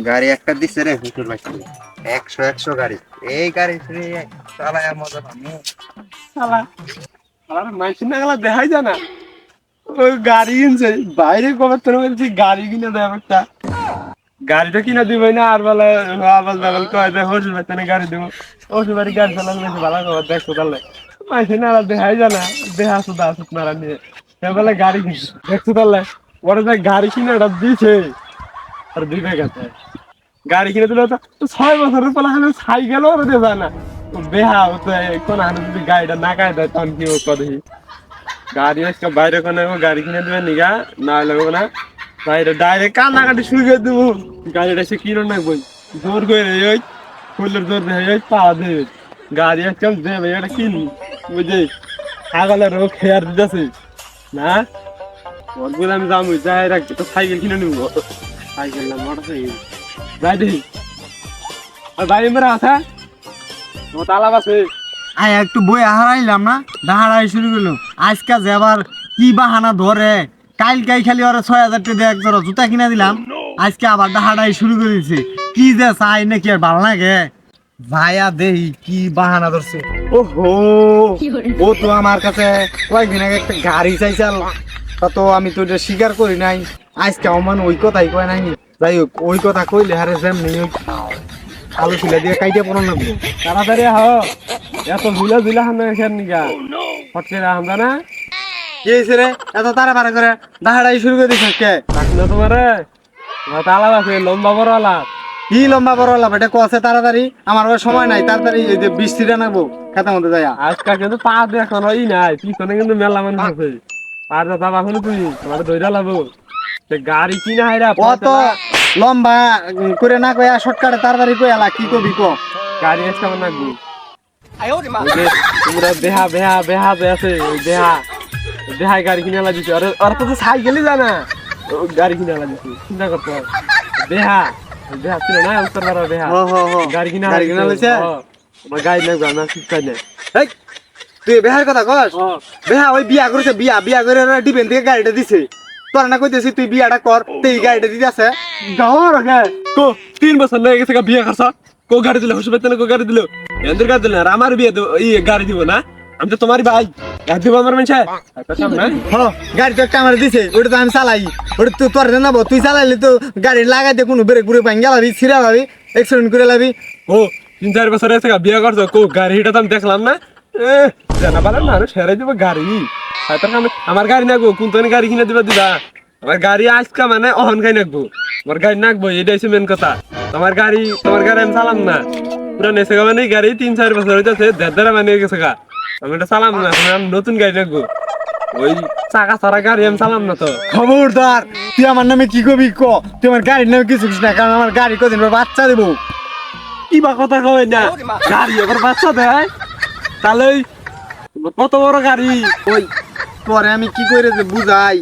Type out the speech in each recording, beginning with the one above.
গাড়ি একটা দিচ্ছে রে হুজুর ভাই, 100 গাড়ি। এই গাড়ি চালায় মজা পাবো। শালা আর মাইসিন না গেলা দেখাই যায় না। ওই গাড়ি কিনছে বাইরে কবে তোর বলছি গাড়ি কিনে দেয় একটা। গাড়িটা কিনে দিবই না আর বলে আবাল দাবাল কয় দেয় হসুর বাড়ি গাড়ি দেবো। হসুর বাড়ি গাড়ি চালানো বেশি ভালো খবর দেখছো তাহলে মাইসিন না দেখাই যায় না। দেহা সুদা আসুক নারা নিয়ে বলে গাড়ি কিনছে দেখছো তাহলে ওরা যে গাড়ি কিনে ওটা দিছে আর দিবে গেছে। গাড়ি কিনে দিলে তো 6 বছরের পর হলে সাইকেলও ওরা দেবে না। বেহা কোন হাতে যদি গাড়িটা না কায় দেয় তখন কি করে গাড়ি আজকে বাইরে কোনে গাড়ি কিনে দেবে নিগা না লাগবে না বাইরে ডাইরেক্ট কান্নাকাটি শুরু করে দেবো। গাড়িটা সে কিনো না বই জোর করে ওই ফুলের জোর দেয় পাওয়া দেবে গাড়ি আজকে দেবে এটা কিনি বুঝলি ছাগলের রোগ খেয়ার দিতেছে না ওর বলে আমি যাবো যাই রাখছি তো সাইকেল কিনে নিব সাইকেল না মোটর সাইকেল যাই দেখি আর ভাই মেরা আছে ও তালাব আছে আয় একটু বই হারাইলাম না দাহাড়াই শুরু করলো আজকে যে আবার কি বাহানা ধরে কালকে খালি ওরা 6,000 টাকা দিয়ে এক জোড়া জুতা কিনা দিলাম আজকে আবার দাহাড়াই শুরু করে দিছে কি যে চাই নাকি আর ভালো লাগে ভাইয়া দেহি কি বাহানা ধরছে। ওহো ও তো আমার কাছে কয়েকদিন আগে একটা গাড়ি চাইছাল তা তো আমি তো এটা স্বীকার করি নাই আজকে আমার ওই কথাই কয় নাই যাই হোক ওই কথা কইলে হারে যেমনি আলু ছিলা দিয়ে কাইটে পড়ো না তাড়াতাড়ি হ এত ঝুলা ঝুলা হামনা এখান নিগা ফটকে হামদা না কি হয়েছে রে এত তাড়াতাড়ি করে দাহাড়াই শুরু করে দিছিস কে না তোমারে তালাব আছে লম্বা বড় আলাপ কি লম্বা বড় লাভ এটা কছে তাড়াতাড়ি আমার সময় নাই তাড়াতাড়ি এই যে বৃষ্টিটা নাকবো খেতার মধ্যে যাইয়া আজকাল কিন্তু পা এখন ওই নাই পিছনে কিন্তু মেলা মানুষ আছে পার যাবা এখন তুই তোমার ধৈর্য লাভো গাড়ি কিনা হাইরা অত লম্বা করে না কয়া শর্টকাটে তাড়াতাড়ি কয়ালা কি কবি ক গাড়ি আজকে আমার নাকবো তোমরা বেহা বেহা বেহা যে আছে ওই বেহা বেহাই গাড়ি কিনে লাগিয়েছে ওরা তো সাইকেলই জানা গাড়ি কিনে লাগিয়েছে চিন্তা করতে হয় বেহা বেহা ছিল না উত্তর পাড়ার বেহা গাড়ি কিনা লইছে গাড়ি লাগবে না শিক্ষা নেই এই তুই বেহার কথা কস বেহা ওই বিয়া করেছে বিয়া করে ডিপেন থেকে গাড়িটা দিছে তোর না কইতেছি তুই বিয়াটা কর তুই গাড়িটা দিতে আছে গাওয়ার আগে কো 3 বছর লেগে গেছে বিয়ে করছ কো গাড়ি দিল হসপিটালে কো গাড়ি দিল এন্দের গাড়ি দিল আমার বিয়ে এই গাড়ি দিব না আমি তো তোমারই ভাই গাড়ি দিব আমার মানুষ গাড়ি তো একটা আমার দিছে ওটা তো আমি চালাই ওটা তো তোর জানাবো তুই চালাইলে তো গাড়ি লাগাই দিয়ে কোনো ব্রেক ব্রেক ভাঙ গেলাবি ছিঁড়া লাবি অ্যাক্সিডেন্ট করে লাবি ও 3-4 বছর এসে বিয়ে করছ কো গাড়িটা তো আমি দেখলাম না জানা পারলাম না সেরাই দিব গাড়ি আমার গাড়ি নাকবো কোন তো গাড়ি কিনে দিবা আমার গাড়ি আজকা মানে অহন গাড়ি নাকবো আমার গাড়ি নাকবো এটাই হচ্ছে মেন কথা তোমার গাড়ি আমি চালাম না পুরা নেছে মানে গাড়ি 3-4 বছর হইতেছে দেড় মানে গেছে গা আমি এটা চালাম না আমি নতুন গাড়ি নাকবো ওই চাকা ছাড়া গাড়ি আমি চালাম না তো খবরদার তুই আমার নামে কি কবি ক তুই আমার গাড়ির নামে কিছু না কারণ আমার গাড়ি কদিন পর বাচ্চা দেবো কি বা কথা কই না গাড়ি আবার বাচ্চা দেয় তাহলে কত বড় গাড়ি ওই পরে আমি কি করে যে বুঝাই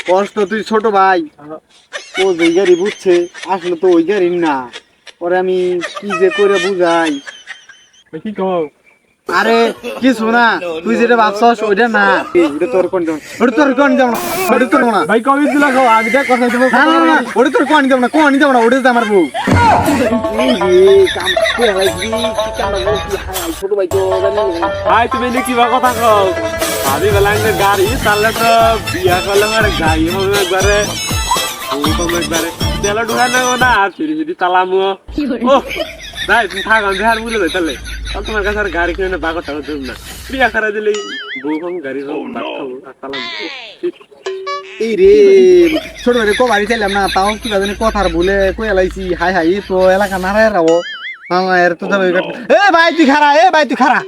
কষ্ট তুই ছোট ভাই ও যে গাড়ি বুঝছে আসলে তো ওই গাড়ি না পরে আমি কি যে করে বুঝাই কি কও আরে কিছু না তুই যেটা ভাবছস ওইটা না ওটা তোর কোন যাব ওটা তোর কোন যাব না ওটা তোর না ভাই কবি দিলা খাও আগে দেখ কথা দেব না না ওটা তোর কোন যাব না কোন যাব না ওটা আমার বউ এই কাম করে লাগি কি কাম লাগি হাই ছোট ভাই তো জানি ভাই তুমি নে কি বা কথা কও ভাবি বেলাঙ্গে গাড়ি তাহলে তো বিয়া করলে মানে গাড়ি হবে একবারে ও তো একবারে তেলা ঢুকা না আর ফিরি চালামু ও ভাই তুমি থাক আমি হার বলে যাই তাহলে তোমার কাছে আর গাড়ি কিনে বাগর টাকা দেব না বিয়া করা দিলে বউ কম গাড়ি কম বাড়াবো আর চালাম এই রে ছোট ভাই কো বাড়ি চাইলাম না তাও কি জানি কথার বলে কই এলাইছি হাই হাই তো এলাকা না রে রাও আমার তো যাবে এ ভাই তুই খারা